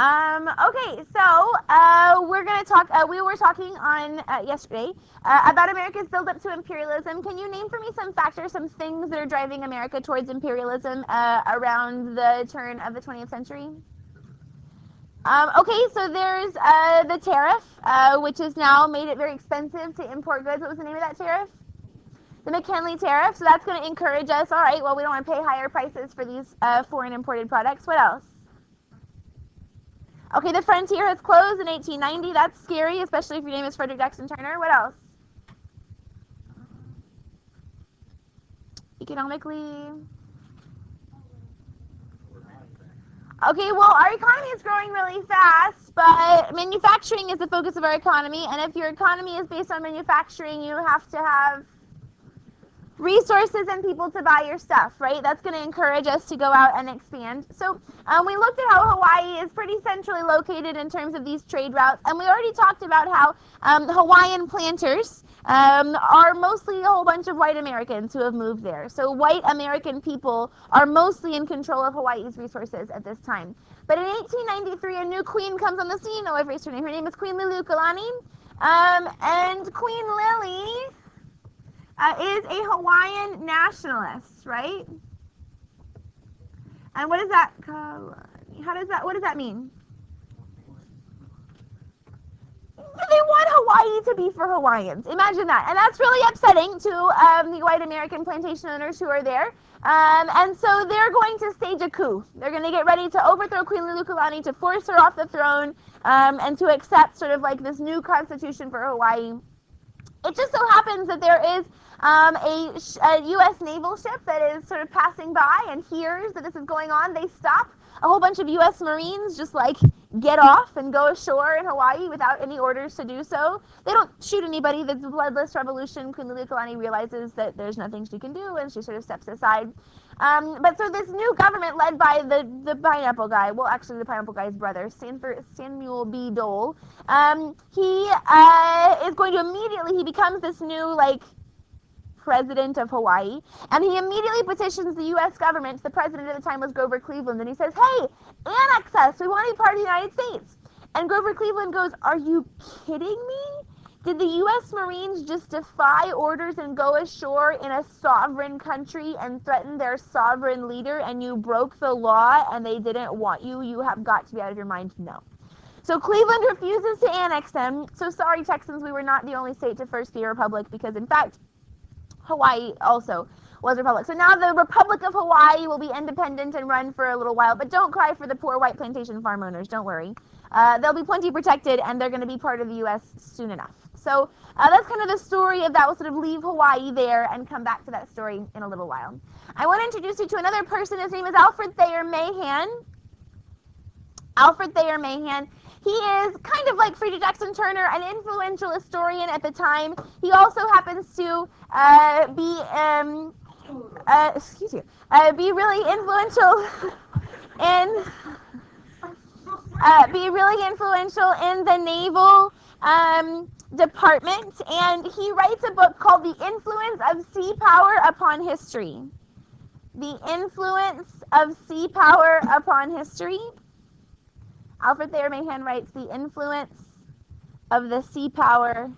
Okay, so we're going to talk, we were talking on yesterday about America's build-up to imperialism. Can you name for me some factors, some things that are driving America towards imperialism around the turn of the 20th century? Okay, so there's the tariff, which has now made it very expensive to import goods. What was the name of that tariff? The McKinley tariff. So that's going to encourage us, all right, well, we don't want to pay higher prices for these foreign imported products. What else? Okay, the frontier has closed in 1890. That's scary, especially if your name is Frederick Jackson Turner. What else? Economically. Okay, well, our economy is growing really fast, but manufacturing is the focus of our economy, and if your economy is based on manufacturing, you have to have resources and people to buy your stuff, right? That's going to encourage us to go out and expand. So we looked at how Hawaii is pretty centrally located in terms of these trade routes, and we already talked about how Hawaiian planters are mostly a whole bunch of white Americans who have moved there. So white American people are mostly in control of Hawaii's resources at this time. But in 1893, a new queen comes on the scene. Oh, I've erased her name. Her name is Queen Liliuokalani. And Queen Lily is a Hawaiian nationalist, right? And what does that, what does that mean? They want Hawaii to be for Hawaiians. Imagine that. And that's really upsetting to the white American plantation owners who are there. And so they're going to stage a coup. They're going to get ready to overthrow Queen Liliuokalani, to force her off the throne, and to accept sort of like this new constitution for Hawaii. It just so happens that there is a U.S. naval ship that is sort of passing by and hears that this is going on. They stop. A whole bunch of U.S. Marines just like get off and go ashore in Hawaii without any orders to do so. They don't shoot anybody. There's a bloodless revolution. Queen Liliuokalani realizes that there's nothing she can do, and she sort of steps aside. But so this new government led by the pineapple guy, well, actually the pineapple guy's brother, Samuel B. Dole, he is going to immediately, he becomes this new, like, president of Hawaii, and he immediately petitions the U.S. government. The president at the time was Grover Cleveland, and he says, hey, annex us, we want to be part of the United States. And Grover Cleveland goes, are you kidding me? Did the U.S. Marines just defy orders and go ashore in a sovereign country and threaten their sovereign leader, and you broke the law and they didn't want you? You have got to be out of your mind. No. So Cleveland refuses to annex them. So sorry, Texans, we were not the only state to first be a republic, because in fact, Hawaii also was a republic. So now the Republic of Hawaii will be independent and run for a little while, but don't cry for the poor white plantation farm owners, don't worry. They'll be plenty protected, and they're going to be part of the U.S. soon enough. So that's kind of the story of that. We'll sort of leave Hawaii there and come back to that story in a little while. I want to introduce you to another person. His name is Alfred Thayer Mahan. Alfred Thayer Mahan. He is kind of like Frederick Jackson Turner, an influential historian at the time. He also happens to be really influential in the naval department, and he writes a book called The Influence of Sea Power Upon History. The Influence of Sea Power Upon History. Alfred Thayer Mahan writes The Influence of the Sea Power,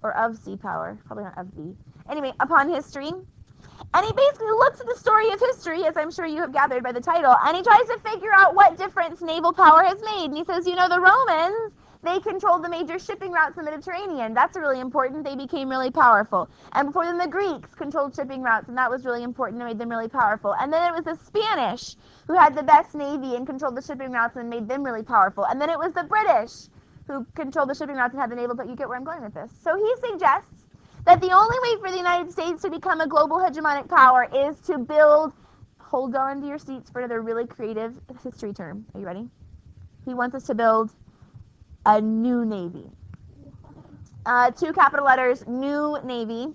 or of sea power, probably not of the, anyway, upon history. And he basically looks at the story of history, as I'm sure you have gathered by the title, and he tries to figure out what difference naval power has made. And he says, you know, the Romans, they controlled the major shipping routes in the Mediterranean. That's really important. They became really powerful. And before them, the Greeks controlled shipping routes, and that was really important. It made them really powerful. And then it was the Spanish who had the best navy and controlled the shipping routes and made them really powerful. And then it was the British who controlled the shipping routes and had the naval, but you get where I'm going with this. So he suggests that the only way for the United States to become a global hegemonic power is to build, hold on to your seats for another really creative history term. Are you ready? He wants us to build a new navy. 2 capital letters, new navy.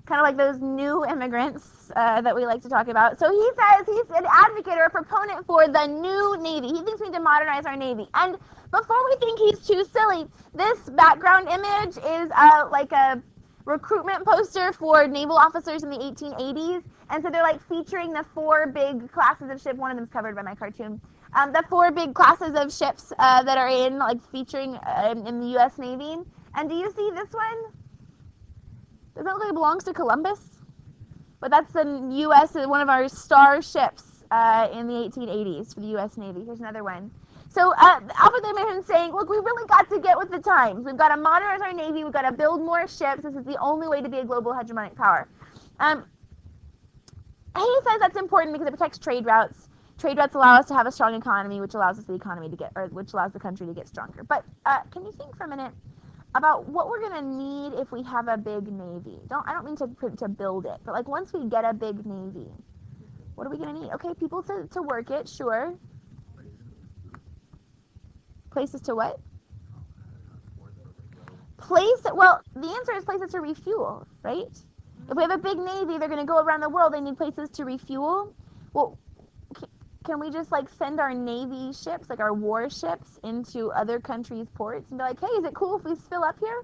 Kind of like those new immigrants that we like to talk about. So he says he's an advocate or a proponent for the new navy. He thinks we need to modernize our navy. And before we think he's too silly, this background image is like a recruitment poster for naval officers in the 1880s. And so they're like featuring the 4 big classes of ship. One of them's covered by my cartoon. The 4 big classes of ships that are in, like, featuring in the U.S. Navy. And do you see this one? Doesn't it look like it belongs to Columbus? But that's the U.S., one of our star ships in the 1880s for the U.S. Navy. Here's another one. So Alfred American's saying, look, we really got to get with the times. We've got to modernize our Navy. We've got to build more ships. This is the only way to be a global hegemonic power. He says that's important because it protects trade routes. Trade routes allow us to have a strong economy, which allows us the economy to get, or which allows the country to get stronger. But can you think for a minute about what we're going to need if we have a big Navy? I don't mean to build it, but like once we get a big Navy, what are we going to need? Okay, people to work it, sure. Places to what? Well, the answer is places to refuel, right? If we have a big Navy, they're going to go around the world. They need places to refuel. Well, can we just like send our Navy ships, like our warships, into other countries' ports and be like, hey, is it cool if we fill up here?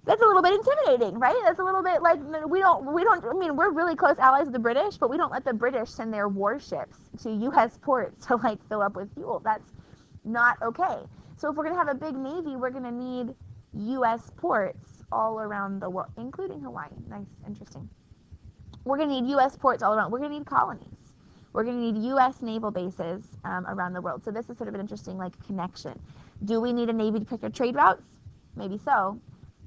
That's a little bit intimidating, right? That's a little bit like we don't. I mean, we're really close allies of the British, but we don't let the British send their warships to U.S. ports to like fill up with fuel. That's not okay. So if we're gonna have a big Navy, we're gonna need U.S. ports all around the world, including Hawaii. Nice, interesting. We're gonna need U.S. ports all around. We're gonna need colonies. We're going to need U.S. naval bases around the world. So this is sort of an interesting like connection. Do we need a Navy to protect our trade routes? Maybe so.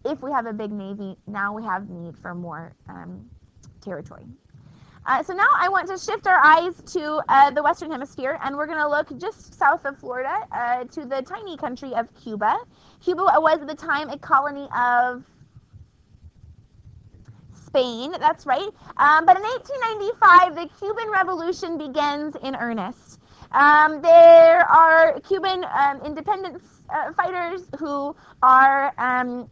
If we have a big Navy, now we have need for more territory. So now I want to shift our eyes to the Western Hemisphere, and we're going to look just south of Florida to the tiny country of Cuba. Cuba was at the time a colony of Spain, that's right. But in 1895, the Cuban Revolution begins in earnest. There are Cuban independence fighters who are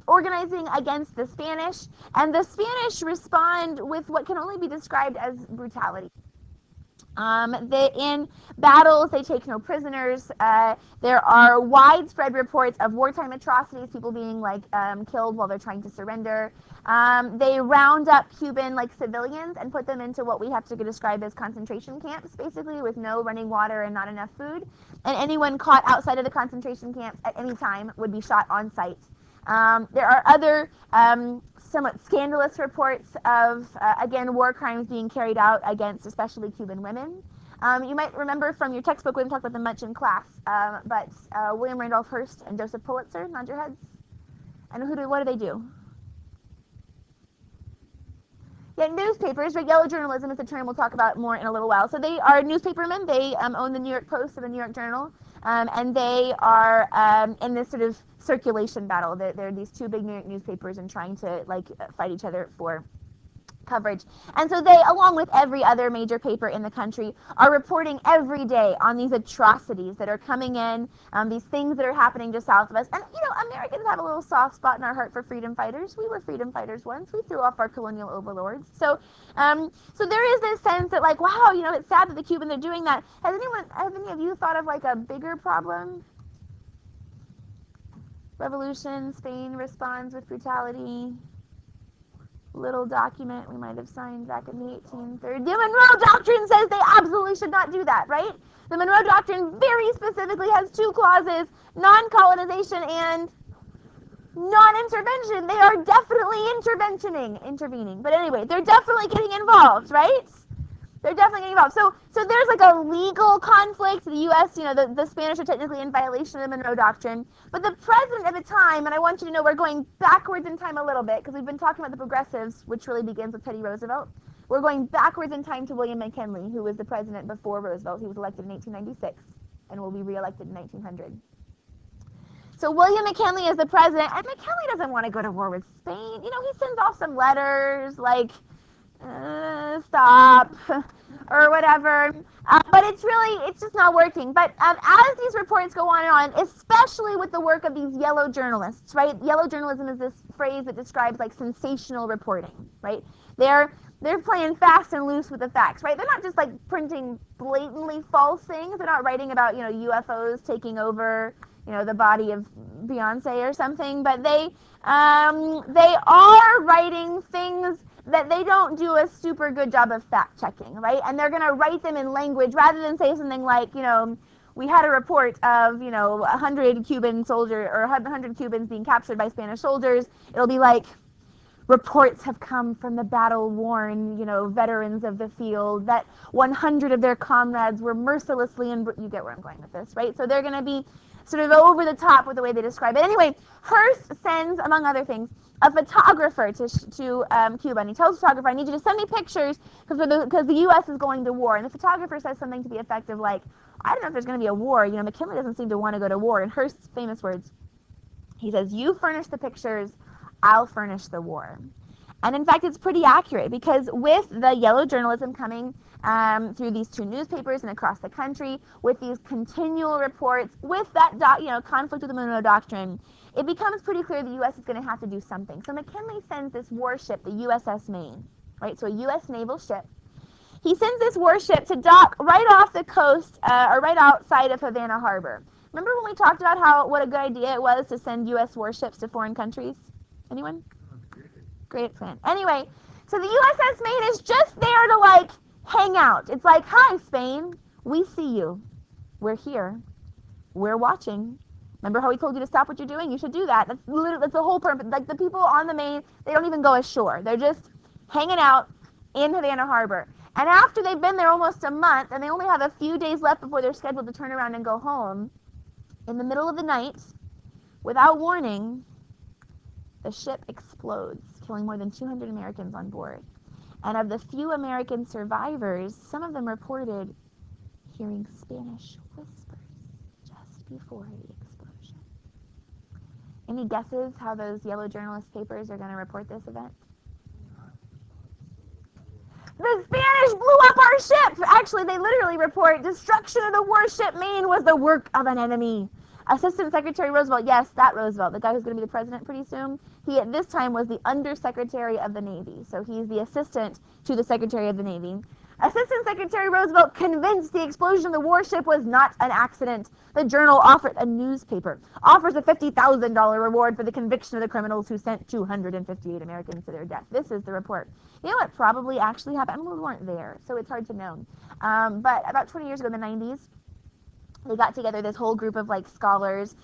organizing against the Spanish, and the Spanish respond with what can only be described as brutality. In battles, they take no prisoners. There are widespread reports of wartime atrocities, people being like killed while they're trying to surrender. They round up Cuban like civilians and put them into what we have to describe as concentration camps, basically with no running water and not enough food. And anyone caught outside of the concentration camps at any time would be shot on sight. There are other somewhat scandalous reports of, again, war crimes being carried out against especially Cuban women. You might remember from your textbook, we didn't talk about them much in class, but William Randolph Hearst and Joseph Pulitzer, nod your heads. And what do they do? Yeah, newspapers, right? Yellow journalism is a term we'll talk about more in a little while. So they are newspapermen. They own the New York Post and the New York Journal, and they are in this sort of circulation battle. They're these 2 big New York newspapers and trying to like fight each other for coverage. And so they, along with every other major paper in the country, are reporting every day on these atrocities that are coming in, these things that are happening just south of us. And, you know, Americans have a little soft spot in our heart for freedom fighters. We were freedom fighters once. We threw off our colonial overlords. So there is this sense that, like, wow, you know, it's sad that the Cubans are doing that. Have any of you thought of, like, a bigger problem? Revolution, Spain responds with brutality. Little document we might have signed back in the 1830s. The Monroe Doctrine says they absolutely should not do that, right? The Monroe Doctrine very specifically has 2 clauses, non-colonization and non-intervention. They are definitely intervening. But anyway, they're definitely getting involved, right? They're definitely getting involved. So there's like a legal conflict. The U.S., you know, the Spanish are technically in violation of the Monroe Doctrine. But the president at the time, and I want you to know we're going backwards in time a little bit because we've been talking about the progressives, which really begins with Teddy Roosevelt. We're going backwards in time to William McKinley, who was the president before Roosevelt. He was elected in 1896 and will be reelected in 1900. So William McKinley is the president, and McKinley doesn't want to go to war with Spain. You know, he sends off some letters like, stop, or whatever. But it's just not working. But as these reports go on and on, especially with the work of these yellow journalists, right? Yellow journalism is this phrase that describes like sensational reporting, right? They're playing fast and loose with the facts, right? They're not just like printing blatantly false things. They're not writing about, you know, UFOs taking over, the body of Beyonce or something, but they are writing things that they don't do a super good job of fact checking, right? And they're going to write them in language rather than say something like, we had a report of, 100 Cuban soldiers or 100 Cubans being captured by Spanish soldiers. It'll be like, reports have come from the battle-worn, veterans of the field that 100 of their comrades were mercilessly you get where I'm going with this, right? So they're going to be sort of over the top with the way they describe it. Anyway, Hearst sends, among other things, a photographer to Cuba, and he tells the photographer, I need you to send me pictures because the U.S. is going to war. And the photographer says something to the effect of like, I don't know if there's going to be a war. McKinley doesn't seem to want to go to war. In Hearst's famous words, he says, you furnish the pictures, I'll furnish the war. And in fact, it's pretty accurate because with the yellow journalism coming through these two newspapers and across the country, with these continual reports, with that conflict with the Monroe Doctrine, it becomes pretty clear the U.S. is going to have to do something. So McKinley sends this warship, the USS Maine, right? So a U.S. naval ship. He sends this warship to dock right off the coast or right outside of Havana Harbor. Remember when we talked about what a good idea it was to send U.S. warships to foreign countries? Anyone? Great plan. Anyway, so the USS Maine is just there to hang out. It's like, hi Spain, we see you. We're here. We're watching. Remember how we told you to stop what you're doing? You should do that. That's the whole purpose. Like the people on the Maine, they don't even go ashore. They're just hanging out in Havana Harbor. And after they've been there almost a month, and they only have a few days left before they're scheduled to turn around and go home, in the middle of the night, without warning, the ship explodes, killing more than 200 Americans on board. And of the few American survivors, some of them reported hearing Spanish whispers just before the explosion. Any guesses how those yellow journalist papers are going to report this event? The Spanish blew up our ship! Actually, they literally report, destruction of the warship Maine was the work of an enemy. Assistant Secretary Roosevelt, yes, that Roosevelt, the guy who's going to be the president pretty soon, he at this time was the Undersecretary of the Navy. So he's the assistant to the Secretary of the Navy. Assistant Secretary Roosevelt convinced the explosion of the warship was not an accident. The Journal offers a $50,000 reward for the conviction of the criminals who sent 258 Americans to their death. This is the report. You know what probably actually happened? I mean, we weren't there, so it's hard to know. But about 20 years ago in the 90s, they got together this whole group of scholars,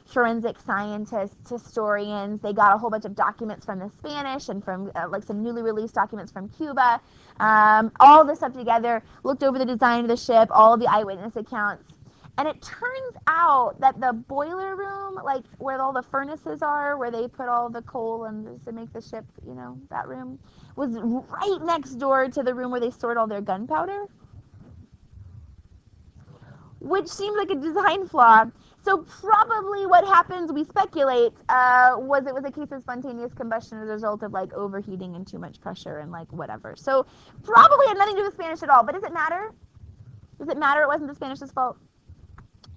forensic scientists, historians. They got a whole bunch of documents from the Spanish and from some newly released documents from Cuba. All this stuff together, looked over the design of the ship, all of the eyewitness accounts. And it turns out that the boiler room, where all the furnaces are, where they put all the coal and to make the ship, that room, was right next door to the room where they stored all their gunpowder. Which seems like a design flaw. So probably what happens, we speculate, was it was a case of spontaneous combustion as a result of overheating and too much pressure and whatever. So probably had nothing to do with Spanish at all. But does it matter? Does it matter it wasn't the Spanish's fault?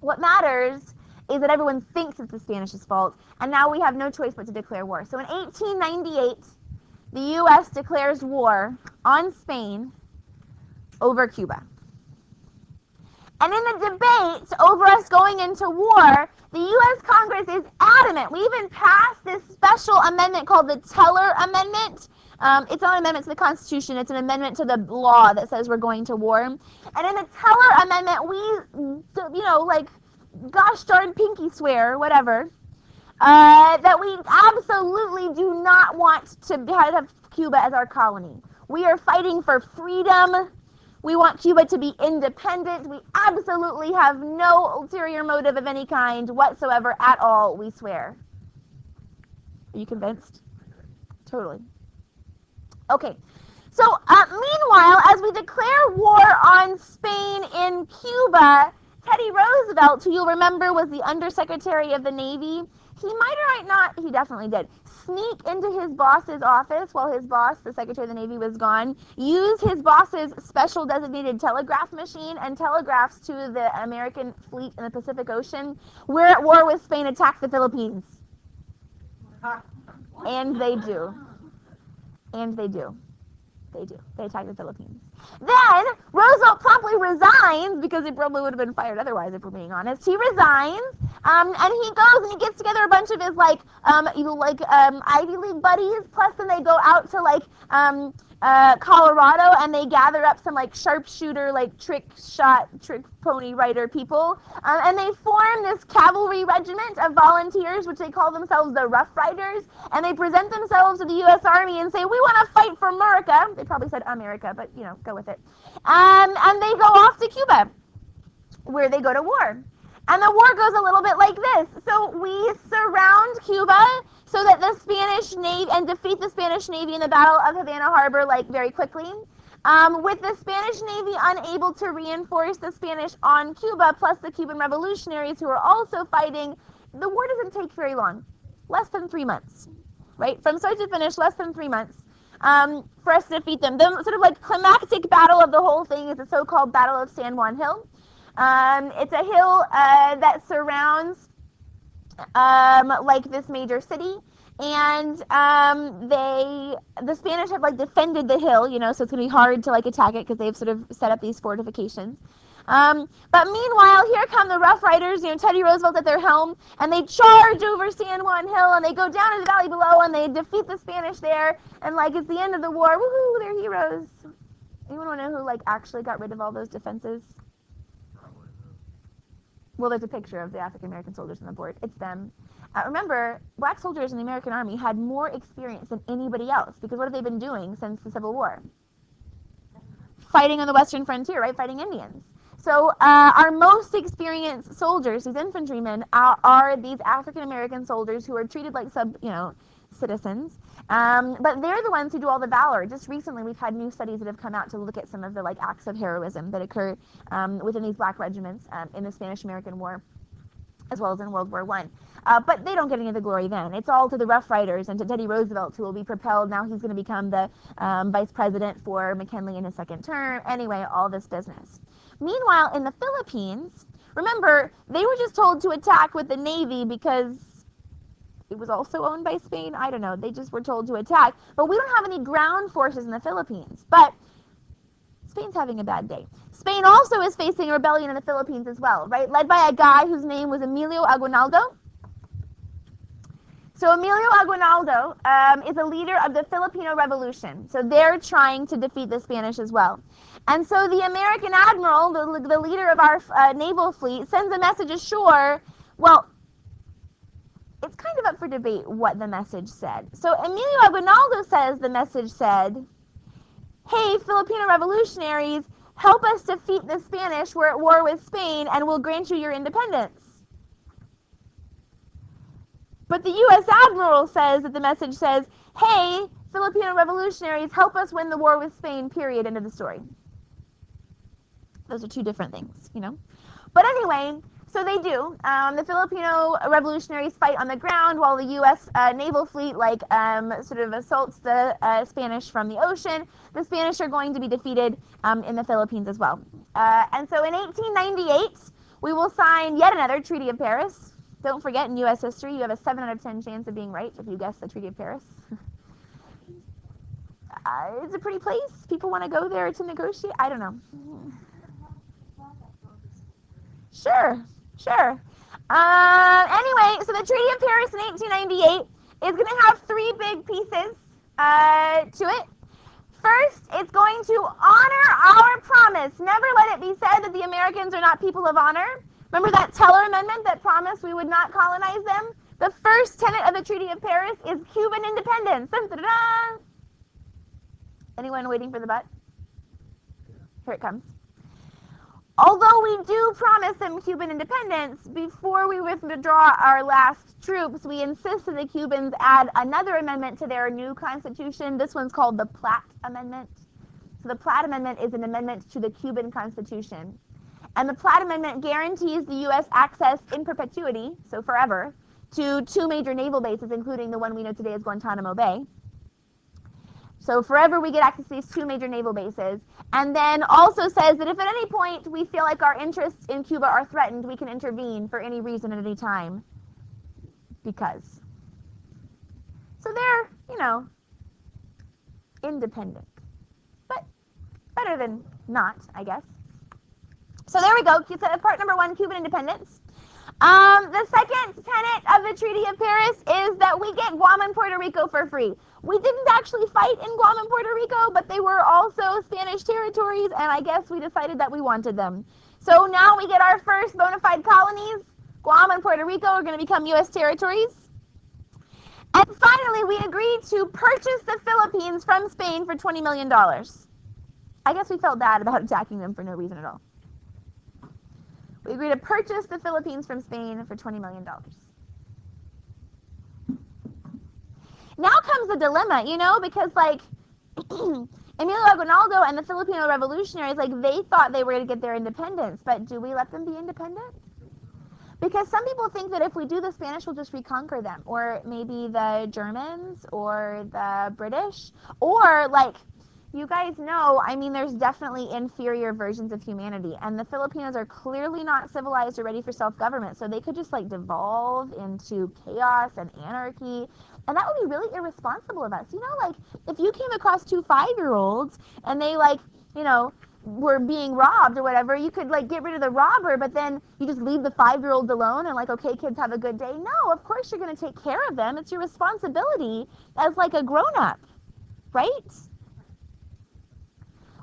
What matters is that everyone thinks it's the Spanish's fault, and now we have no choice but to declare war. So in 1898, the U.S. declares war on Spain over Cuba. And in the debate over us going into war, the U.S. Congress is adamant. We even passed this special amendment called the Teller Amendment. It's not an amendment to the Constitution. It's an amendment to the law that says we're going to war. And in the Teller Amendment, we, gosh darn pinky swear, whatever, that we absolutely do not want to have Cuba as our colony. We are fighting for freedom. We want Cuba to be independent. We absolutely have no ulterior motive of any kind whatsoever at all, we swear. Are you convinced? Totally. Okay. So, meanwhile, as we declare war on Spain in Cuba, Teddy Roosevelt, who you'll remember was the Undersecretary of the Navy, he might or might not, he definitely did, sneak into his boss's office while his boss, the Secretary of the Navy, was gone, use his boss's special designated telegraph machine and telegraphs to the American fleet in the Pacific Ocean, we're at war with Spain, attack the Philippines. And they do. And they do. They do. They attack the Philippines. Then Roosevelt promptly resigns, because he probably would have been fired otherwise, if we're being honest. He resigns, and he goes and he gets together a bunch of his Ivy League buddies. Plus, then they go out to Colorado, and they gather up some sharpshooter, trick pony rider people, and they form this cavalry regiment of volunteers, which they call themselves the Rough Riders, and they present themselves to the U.S. Army and say, "We want to fight for America." They probably said America, but go with it. And they go off to Cuba, where they go to war. And the war goes a little bit like this. So we surround Cuba so that the Spanish Navy, and defeat the Spanish Navy in the Battle of Havana Harbor very quickly. With the Spanish Navy unable to reinforce the Spanish on Cuba, plus the Cuban revolutionaries who are also fighting, the war doesn't take very long. Less than 3 months, right? From start to finish, less than 3 months. For us to defeat them. The sort of climactic battle of the whole thing is the so-called Battle of San Juan Hill. It's a hill that surrounds this major city, and the Spanish have defended the hill, so it's gonna be hard to attack it because they've sort of set up these fortifications. But meanwhile, here come the Rough Riders, Teddy Roosevelt at their helm, and they charge over San Juan Hill, and they go down to the valley below, and they defeat the Spanish there, and it's the end of the war. Woohoo, they're heroes. Anyone want to know who actually got rid of all those defenses? Well, there's a picture of the African American soldiers on the board. It's them. Remember, black soldiers in the American Army had more experience than anybody else, because what have they been doing since the Civil War? Fighting on the western frontier, right? Fighting Indians. So our most experienced soldiers, these infantrymen, are these African American soldiers who are treated like citizens. But they're the ones who do all the valor. Just recently, we've had new studies that have come out to look at some of the acts of heroism that occur within these black regiments in the Spanish-American War, as well as in World War I. But they don't get any of the glory then. It's all to the Rough Riders and to Teddy Roosevelt, who will be propelled. Now he's going to become the vice president for McKinley in his second term. Anyway, all this business. Meanwhile, in the Philippines, remember, they were just told to attack with the Navy because it was also owned by Spain. I don't know. They just were told to attack. But we don't have any ground forces in the Philippines. But Spain's having a bad day. Spain also is facing a rebellion in the Philippines as well, right? Led by a guy whose name was Emilio Aguinaldo. So Emilio Aguinaldo is a leader of the Filipino Revolution. So they're trying to defeat the Spanish as well. And so the American admiral, the leader of our naval fleet, sends a message ashore. Well, it's kind of up for debate what the message said. So Emilio Aguinaldo says the message said, "Hey, Filipino revolutionaries, help us defeat the Spanish. We're at war with Spain, and we'll grant you your independence." But the U.S. Admiral says that the message says, "Hey, Filipino revolutionaries, help us win the war with Spain, period, end of the story." Those are two different things, But anyway, so they do. The Filipino revolutionaries fight on the ground while the U.S. naval fleet sort of assaults the Spanish from the ocean. The Spanish are going to be defeated in the Philippines as well. And so in 1898, we will sign yet another Treaty of Paris. Don't forget, in U.S. history, you have a 7 out of 10 chance of being right if you guess the Treaty of Paris. It's a pretty place. People want to go there to negotiate. I don't know. Sure. Anyway, so the Treaty of Paris in 1898 is going to have 3 big pieces to it. First, it's going to honor our promise. Never let it be said that the Americans are not people of honor. Remember that Teller Amendment that promised we would not colonize them? The first tenet of the Treaty of Paris is Cuban independence. Dun, dun, dun, dun. Anyone waiting for the but? Here it comes. Although we do promise them Cuban independence, before we withdraw our last troops, we insist that the Cubans add another amendment to their new constitution. This one's called the Platt Amendment. So the Platt Amendment is an amendment to the Cuban Constitution. And the Platt Amendment guarantees the U.S. access in perpetuity, so forever, to 2 major naval bases, including the one we know today as Guantanamo Bay. So forever we get access to these 2 major naval bases. And then also says that if at any point we feel like our interests in Cuba are threatened, we can intervene for any reason at any time. Because. So they're, independent. But Better than not, I guess. So there we go. Part number 1, Cuban independence. The second tenet of the Treaty of Paris is that we get Guam and Puerto Rico for free. We didn't actually fight in Guam and Puerto Rico, but they were also Spanish territories, and I guess we decided that we wanted them. So now we get our first bona fide colonies. Guam and Puerto Rico are going to become U.S. territories. And finally, we agreed to purchase the Philippines from Spain for $20 million. I guess we felt bad about attacking them for no reason at all. We agreed to purchase the Philippines from Spain for $20 million. Now comes the dilemma, because like Emilio Aguinaldo and the Filipino revolutionaries, like they thought they were going to get their independence, but do we let them be independent? Because some people think that if we do, the Spanish will just reconquer them, or maybe the Germans or the British, or like, you guys know, I mean, there's definitely inferior versions of humanity, and the Filipinos are clearly not civilized or ready for self-government, so they could just like devolve into chaos and anarchy, and that would be really irresponsible of us. Like, if you came across 2 5-year-olds and they like, were being robbed or whatever, you could like get rid of the robber, but then you just leave the 5-year-olds alone and like, okay, kids, have a good day. No, of course you're going to take care of them. It's your responsibility as like a grown-up, right?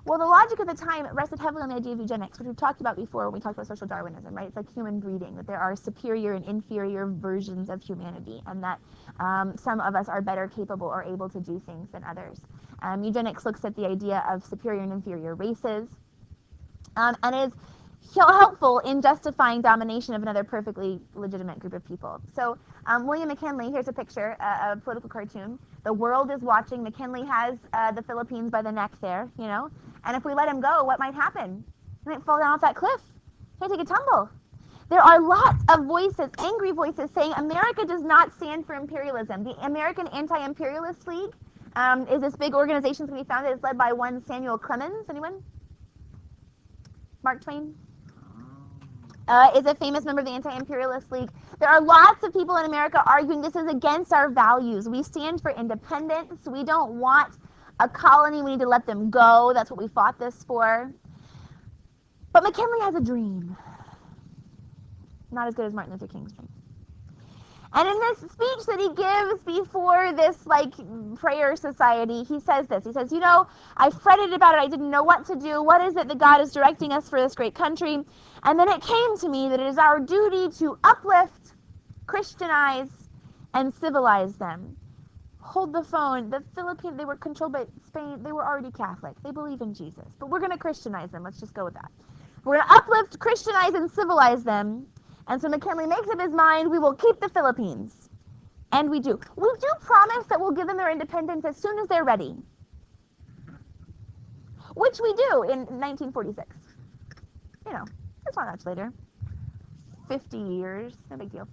Well, the logic of the time rested heavily on the idea of eugenics, which we've talked about before when we talked about social Darwinism, right? It's like human breeding, that there are superior and inferior versions of humanity, and that some of us are better capable or able to do things than others. Eugenics looks at the idea of superior and inferior races, and is helpful in justifying domination of another perfectly legitimate group of people. So William McKinley, here's a picture, a political cartoon. The world is watching. McKinley has the Philippines by the neck there, and if we let him go, what might happen? He might fall down off that cliff. He might take a tumble. There are lots of voices, angry voices, saying America does not stand for imperialism. The American Anti-Imperialist League is this big organization that we founded. It's led by one Samuel Clemens. Anyone? Mark Twain? Is a famous member of the Anti-Imperialist League. There are lots of people in America arguing this is against our values. We stand for independence. We don't want a colony. We need to let them go. That's what we fought this for. But McKinley has a dream. Not as good as Martin Luther King's dream. And in this speech that he gives before this like prayer society, he says this. He says, I fretted about it. I didn't know what to do. What is it that God is directing us for this great country? And then it came to me that it is our duty to uplift, Christianize, and civilize them. Hold the phone. The Philippines, they were controlled by Spain. They were already Catholic. They believe in Jesus. But we're going to Christianize them. Let's just go with that. We're going to uplift, Christianize, and civilize them. And so McKinley makes up his mind, we will keep the Philippines. And we do. We do promise that we'll give them their independence as soon as they're ready. Which we do in 1946. It's not much later. 50 years, no big deal.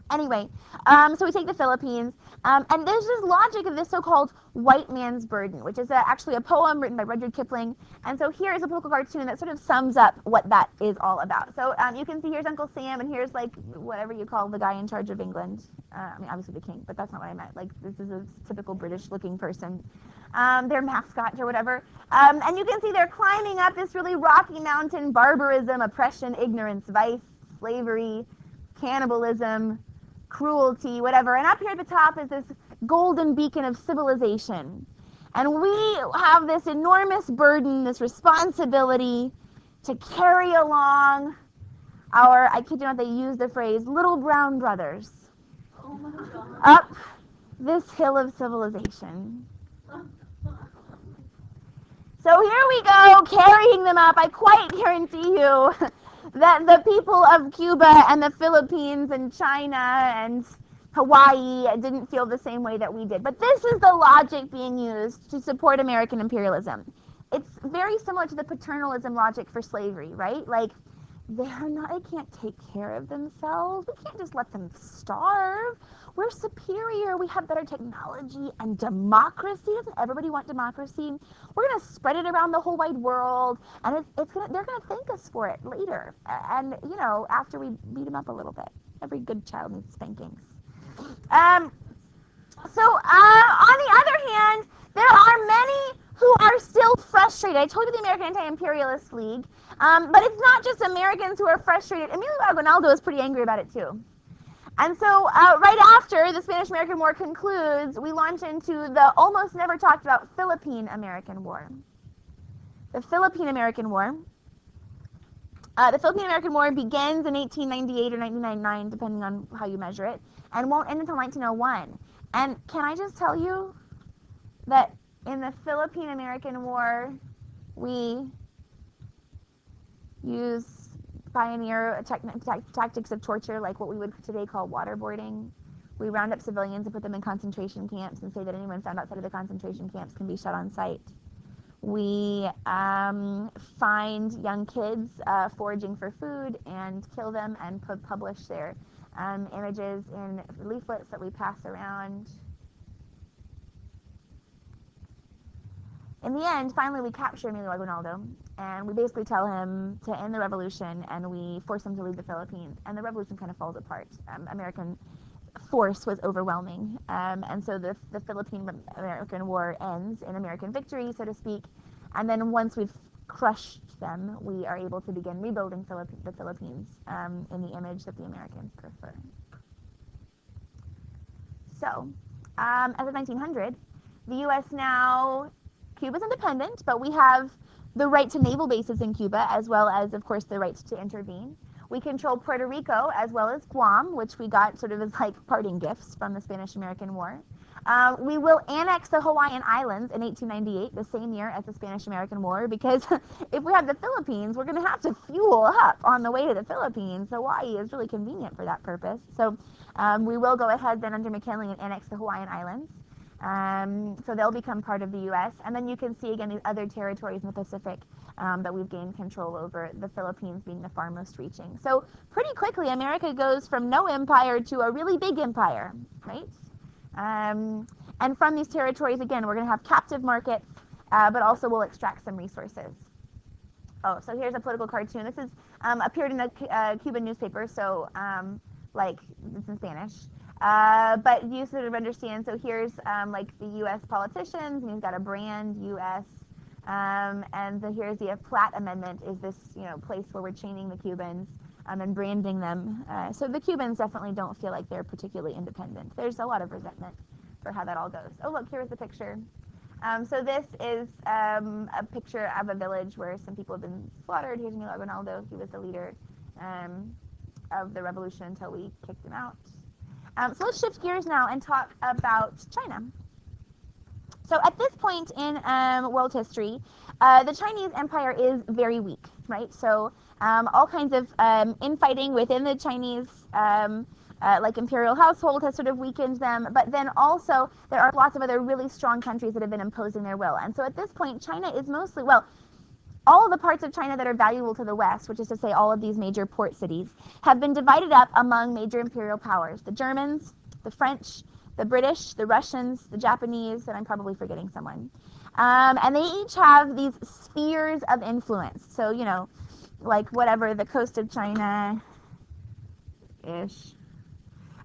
Anyway, so we take the Philippines, and there's this logic of this so-called white man's burden, which is actually a poem written by Rudyard Kipling. And so here is a political cartoon that sort of sums up what that is all about. So you can see here's Uncle Sam, and here's like whatever you call the guy in charge of England. Obviously the king, but that's not what I meant. Like, this is a typical British-looking person. Their mascot or whatever. And you can see they're climbing up this really rocky mountain: barbarism, oppression, ignorance, vice, slavery, cannibalism, cruelty, whatever. And up here at the top is this golden beacon of civilization. And we have this enormous burden, this responsibility to carry along our, I kid you not, they use the phrase, little brown brothers, up this hill of civilization. So here we go, carrying them up. I quite guarantee you that the people of Cuba and the Philippines and China and Hawaii didn't feel the same way that we did. But this is the logic being used to support American imperialism. It's very similar to the paternalism logic for slavery, right? Like, they can't take care of themselves. We can't just let them starve. We're superior. We have better technology and democracy. Doesn't everybody want democracy? We're going to spread it around the whole wide world, and they're going to thank us for it later. And, after we beat them up a little bit. Every good child needs spankings. On the other hand, there are many who are still frustrated. I told you the American Anti-Imperialist League, but it's not just Americans who are frustrated. Emilio Aguinaldo is pretty angry about it too. And so right after the Spanish-American War concludes, we launch into the almost never talked about Philippine-American War. The Philippine-American War. The Philippine-American War begins in 1898 or 1999, depending on how you measure it, and won't end until 1901. And can I just tell you that in the Philippine-American War, we pioneer tactics of torture, like what we would today call waterboarding. We round up civilians and put them in concentration camps and say that anyone found outside of the concentration camps can be shot on sight. We find young kids foraging for food and kill them and publish their images in leaflets that we pass around. In the end, finally, we capture Emilio Aguinaldo, and we basically tell him to end the revolution, and we force him to leave the Philippines, and the revolution kind of falls apart. American force was overwhelming, and so the Philippine-American War ends in American victory, so to speak, and then once we've crushed them, we are able to begin rebuilding the Philippines in the image that the Americans prefer. So, as of 1900, the U.S. now, Cuba's independent, but we have the right to naval bases in Cuba, as well as, of course, the right to intervene. We control Puerto Rico, as well as Guam, which we got sort of as like parting gifts from the Spanish-American War. We will annex the Hawaiian Islands in 1898, the same year as the Spanish-American War, because if we have the Philippines, we're going to have to fuel up on the way to the Philippines. Hawaii is really convenient for that purpose. So we will go ahead then under McKinley and annex the Hawaiian Islands. So they'll become part of the U.S. And then you can see again these other territories in the Pacific that we've gained control over, the Philippines being the far most reaching. So pretty quickly, America goes from no empire to a really big empire, right? And from these territories, again, we're going to have captive markets, but also we'll extract some resources. Oh, so here's a political cartoon. This is appeared in a Cuban newspaper, so like it's in Spanish. But you sort of understand, so here's like the U.S. politicians, and he's got a brand, U.S., and so here's the Platt Amendment is this, place where we're chaining the Cubans and branding them. So the Cubans definitely don't feel like they're particularly independent. There's a lot of resentment for how that all goes. Oh, look, here's the picture. So this is a picture of a village where some people have been slaughtered. Here's Emilio Aguinaldo. He was the leader of the revolution until we kicked him out. So let's shift gears now and talk about China. So at this point in world history, the Chinese empire is very weak, right? So all kinds of infighting within the Chinese like imperial household has sort of weakened them, but then also there are lots of other really strong countries that have been imposing their will. And so at this point, China is mostly, well, all of the parts of China that are valuable to the West, which is to say all of these major port cities, have been divided up among major imperial powers. The Germans, the French, the British, the Russians, the Japanese, and I'm probably forgetting someone. And they each have these spheres of influence. So, like whatever, the coast of China-ish.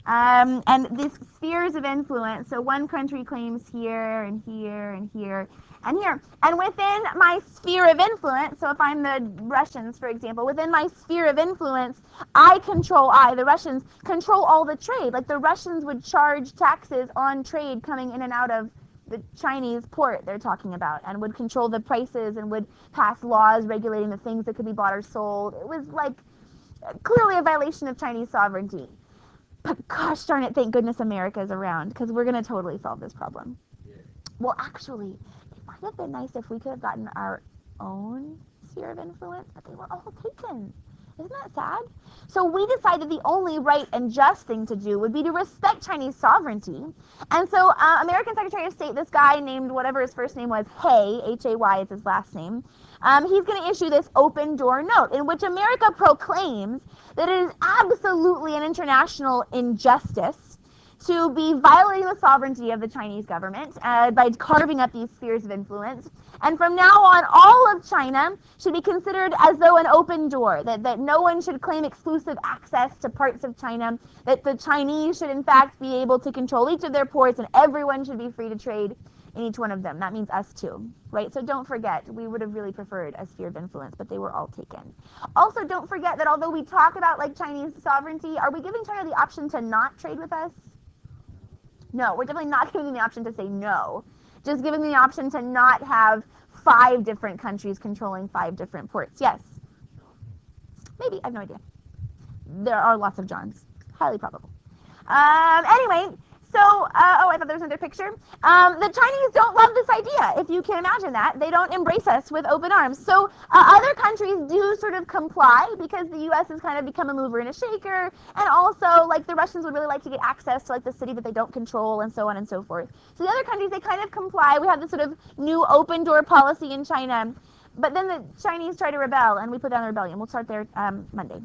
And these spheres of influence, so one country claims here and here and here and here. And within my sphere of influence, so if I'm the Russians, for example, within my sphere of influence, the Russians control all the trade. Like the Russians would charge taxes on trade coming in and out of the Chinese port they're talking about, and would control the prices and would pass laws regulating the things that could be bought or sold. It was like clearly a violation of Chinese sovereignty. But gosh darn it, thank goodness America's around, because we're going to totally solve this problem. Yeah. Well, actually, it might have been nice if we could have gotten our own sphere of influence, but they were all taken. Isn't that sad? So we decided the only right and just thing to do would be to respect Chinese sovereignty. And so American Secretary of State, this guy named whatever his first name was, Hay, H-A-Y is his last name, he's going to issue this open door note in which America proclaims that it is absolutely an international injustice to be violating the sovereignty of the Chinese government by carving up these spheres of influence. And from now on, all of China should be considered as though an open door, that no one should claim exclusive access to parts of China, that the Chinese should in fact be able to control each of their ports, and everyone should be free to trade in each one of them. That means us too, right? So don't forget, we would have really preferred a sphere of influence, but they were all taken. Also, don't forget that although we talk about like Chinese sovereignty, are we giving China the option to not trade with us? No, we're definitely not giving them the option to say no. Just giving them the option to not have 5 different countries controlling 5 different ports. Yes. Maybe, I have no idea. There are lots of Johns. Highly probable. Anyway, so, oh, I thought there was another picture. The Chinese don't love this idea, if you can imagine that. They don't embrace us with open arms. So other countries do sort of comply because the U.S. has kind of become a mover and a shaker. And also, like, the Russians would really like to get access to, like, the city that they don't control and so on and so forth. So the other countries, they kind of comply. We have this sort of new open door policy in China. But then the Chinese try to rebel, and we put down the rebellion. We'll start there Monday.